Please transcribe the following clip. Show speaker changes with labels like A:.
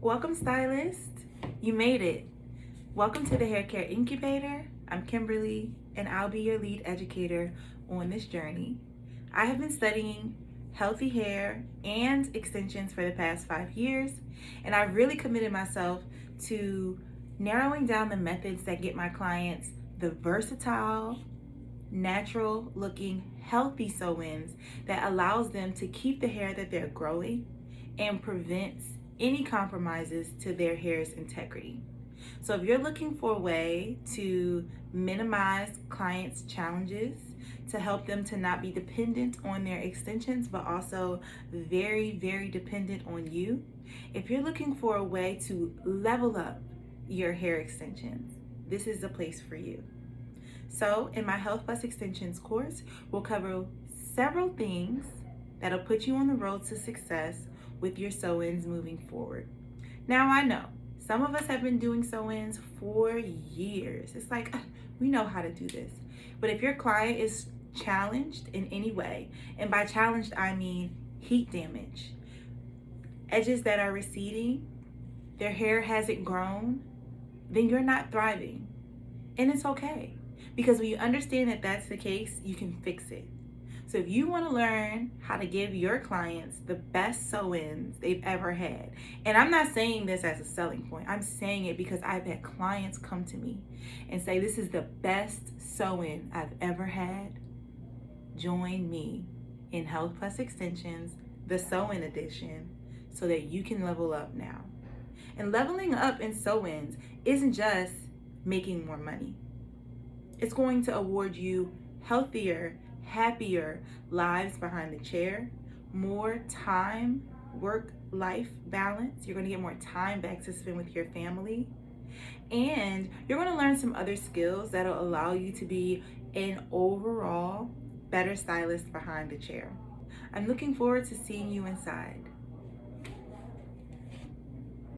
A: Welcome, Stylist. You made it. Welcome to the Hair Care Incubator. I'm Kimberly, and I'll be your lead educator on this journey. I have been studying healthy hair and extensions for the past 5 years, and I've really committed myself to narrowing down the methods that get my clients the versatile, natural looking, healthy sew-ins that allows them to keep the hair that they're growing and prevents any compromises to their hair's integrity. So if you're looking for a way to minimize clients' challenges, to help them to not be dependent on their extensions, but also very, very dependent on you, if you're looking for a way to level up your hair extensions, this is the place for you. So in my Health Plus Extensions course, we'll cover several things that'll put you on the road to success with your sew-ins moving forward. Now I know some of us have been doing sew-ins for years. It's like, we know how to do this. But if your client is challenged in any way, and by challenged I mean heat damage, edges that are receding, their hair hasn't grown, then you're not thriving. And it's okay. Because when you understand that that's the case, you can fix it. So if you want to learn how to give your clients the best sew-ins they've ever had, and I'm not saying this as a selling point, I'm saying it because I've had clients come to me and say, this is the best sew-in I've ever had, join me in Health Plus Extensions, the sew-in edition, so that you can level up now. And leveling up in sew-ins isn't just making more money. It's going to award you healthier, happier lives behind the chair, more time, work-life balance. You're going to get more time back to spend with your family. And you're going to learn some other skills that'll allow you to be an overall better stylist behind the chair. I'm looking forward to seeing you inside.